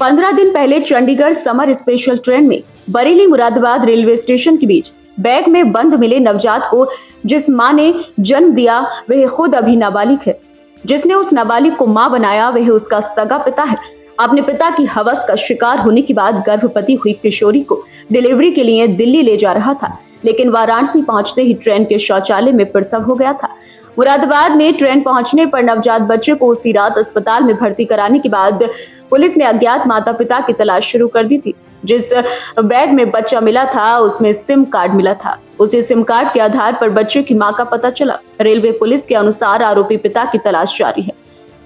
15 दिन पहले Chandigarh summer special train में बरेली मुरादाबाद रेलवे स्टेशन के बीच बैग में बंद मिले नवजात को जिस मां ने जन्म दिया वह खुद अभी नाबालिग है। जिसने उस नाबालिग को मां बनाया वह उसका सगा पिता है। अपने पिता की हवस का शिकार होने के बाद गर्भवती हुई किशोरी को डिलीवरी के लिए दिल्ली ले जा रहा था, लेकिन वाराणसी पहुंचते ही ट्रेन के शौचालय में प्रसव हो गया था। मुरादाबाद में ट्रेन पहुंचने पर नवजात बच्चे को उसी रात अस्पताल में भर्ती कराने के बाद पुलिस ने अज्ञात माता पिता की तलाश शुरू कर दी थी। जिस बैग में बच्चा मिला था उसमें सिम कार्ड मिला था। उसी सिम कार्ड के आधार पर बच्चे की मां का पता चला। रेलवे पुलिस के अनुसार आरोपी पिता की तलाश जारी है।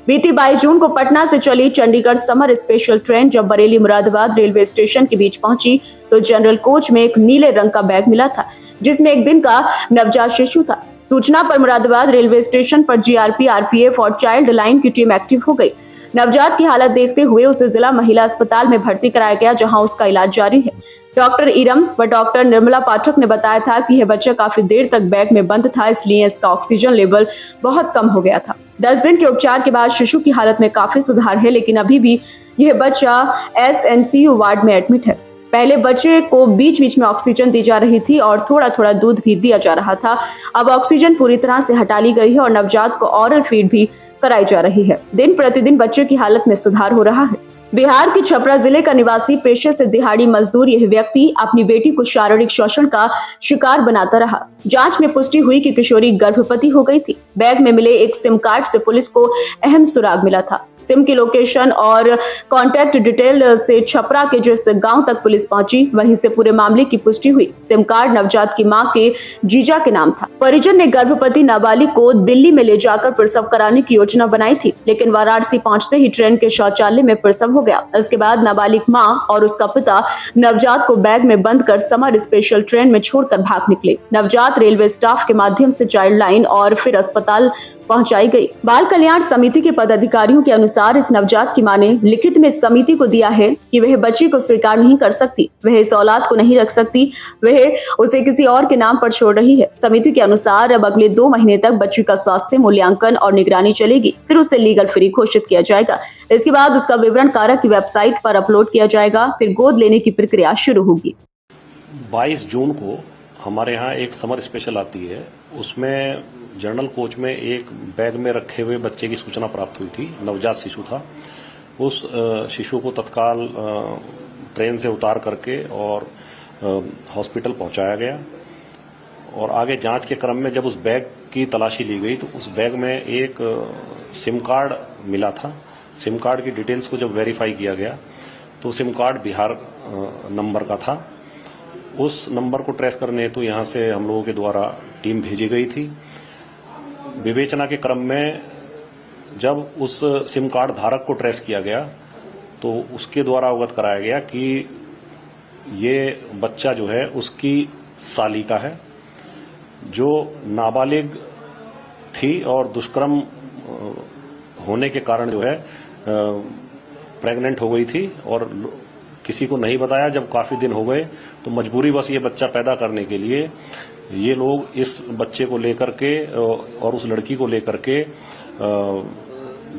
बीती 22 जून को पटना से चली चंडीगढ़ समर स्पेशल ट्रेन जब बरेली मुरादाबाद रेलवे स्टेशन के बीच पहुंची तो जनरल कोच में एक नीले रंग का बैग मिला था, जिसमें एक दिन का नवजात शिशु था। सूचना पर मुरादाबाद रेलवे स्टेशन पर जीआरपी, आरपीएफ और चाइल्ड लाइन की टीम एक्टिव हो गई। नवजात की हालत देखते हुए उसे जिला महिला अस्पताल में भर्ती कराया गया, जहां उसका इलाज जारी है। डॉक्टर इरम व डॉक्टर निर्मला पाठक ने बताया था कि यह बच्चा काफी देर तक बैग में बंद था, इसलिए इसका ऑक्सीजन लेवल बहुत कम हो गया था। 10 दिन के उपचार के बाद शिशु की हालत में काफी सुधार है, लेकिन अभी भी यह बच्चा एसएनसीयू वार्ड में एडमिट है। पहले बच्चे को बीच बीच में ऑक्सीजन दी जा रही थी और थोड़ा थोड़ा दूध भी दिया जा रहा था। अब ऑक्सीजन पूरी तरह से हटा ली गई है और नवजात को ऑरल फीड भी कराई जा रही है। दिन प्रतिदिन बच्चे की हालत में सुधार हो रहा है। बिहार के छपरा जिले का निवासी, पेशे से दिहाड़ी मजदूर यह व्यक्ति अपनी बेटी को शारीरिक शोषण का शिकार बनाता रहा। जांच में पुष्टि हुई कि किशोरी गर्भवती हो गई थी। बैग में मिले एक सिम कार्ड से पुलिस को अहम सुराग मिला था। सिम की लोकेशन और कॉन्टैक्ट डिटेल से छपरा के जिस गांव तक पुलिस पहुंची, वहीं से पूरे मामले की पुष्टि हुई। सिम कार्ड नवजात की मां के जीजा के नाम था। परिजन ने गर्भवती नाबालिग को दिल्ली में ले जाकर प्रसव कराने की योजना बनाई थी, लेकिन वाराणसी पहुंचते ही ट्रेन के शौचालय में प्रसव हो गया। इसके बाद नाबालिग मां और उसका पिता नवजात को बैग में बंद कर समर स्पेशल ट्रेन में छोड़कर भाग निकले। नवजात रेलवे स्टाफ के माध्यम से चाइल्ड लाइन और फिर अस्पताल पहुंचाई गई। बाल कल्याण समिति के पदाधिकारियों के अनुसार इस नवजात की मां ने लिखित में समिति को दिया है कि वह बच्ची को स्वीकार नहीं कर सकती, वह इस औलाद को नहीं रख सकती, वह उसे किसी और के नाम पर छोड़ रही है। समिति के अनुसार अब अगले 2 महीने तक बच्ची का स्वास्थ्य मूल्यांकन और निगरानी चलेगी, फिर उसे लीगल फ्री घोषित किया जाएगा। इसके बाद उसका विवरण कारक की वेबसाइट पर अपलोड किया जाएगा, फिर गोद लेने की प्रक्रिया शुरू होगी। 22 जून को हमारे यहाँ एक समर स्पेशल आती है, उसमें जनरल कोच में एक बैग में रखे हुए बच्चे की सूचना प्राप्त हुई थी। नवजात शिशु था। उस शिशु को तत्काल ट्रेन से उतार करके और हॉस्पिटल पहुंचाया गया और आगे जांच के क्रम में जब उस बैग की तलाशी ली गई तो उस बैग में एक सिम कार्ड मिला था। सिम कार्ड की डिटेल्स को जब वेरीफाई किया गया तो सिम कार्ड बिहार नंबर का था। उस नंबर को ट्रेस करने हेतु यहाँ से हम लोगों के द्वारा टीम भेजी गई थी। विवेचना के क्रम में जब उस सिम कार्ड धारक को ट्रेस किया गया तो उसके द्वारा अवगत कराया गया कि ये बच्चा जो है उसकी साली का है, जो नाबालिग थी और दुष्कर्म होने के कारण जो है प्रेग्नेंट हो गई थी और किसी को नहीं बताया। जब काफी दिन हो गए तो मजबूरी बस ये बच्चा पैदा करने के लिए ये लोग इस बच्चे को लेकर के और उस लड़की को लेकर के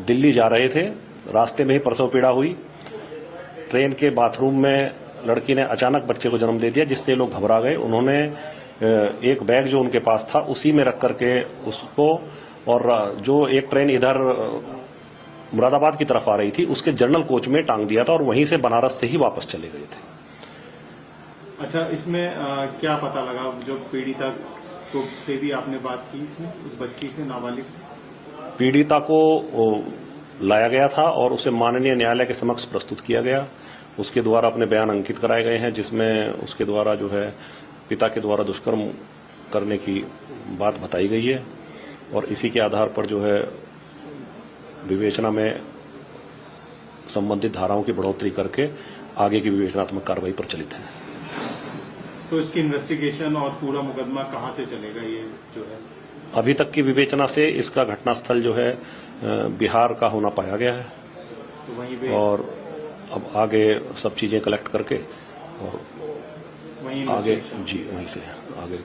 दिल्ली जा रहे थे। रास्ते में ही प्रसव पीड़ा हुई। ट्रेन के बाथरूम में लड़की ने अचानक बच्चे को जन्म दे दिया, जिससे लोग घबरा गए। उन्होंने एक बैग जो उनके पास था उसी में रख करके उसको, और जो एक ट्रेन इधर मुरादाबाद की तरफ आ रही थी उसके जनरल कोच में टांग दिया था और वहीं से बनारस से ही वापस चले गए थे। अच्छा, इसमें क्या पता लगा? जो पीड़िता को से भी आपने बात की इसमें, उस बच्ची से, नाबालिग से? पीड़िता को लाया गया था और उसे माननीय न्यायालय के समक्ष प्रस्तुत किया गया। उसके द्वारा अपने बयान अंकित कराए गए हैं, जिसमें उसके द्वारा जो है पिता के द्वारा दुष्कर्म करने की बात बताई गई है और इसी के आधार पर जो है विवेचना में संबंधित धाराओं की बढ़ोतरी करके आगे की विवेचनात्मक कार्रवाई प्रचलित है। तो इसकी इन्वेस्टिगेशन और पूरा मुकदमा कहां से चलेगा? ये जो है अभी तक की विवेचना से इसका घटनास्थल जो है बिहार का होना पाया गया है, तो वहीं पे और अब आगे सब चीजें कलेक्ट करके और वहीं आगे वहीं से आगे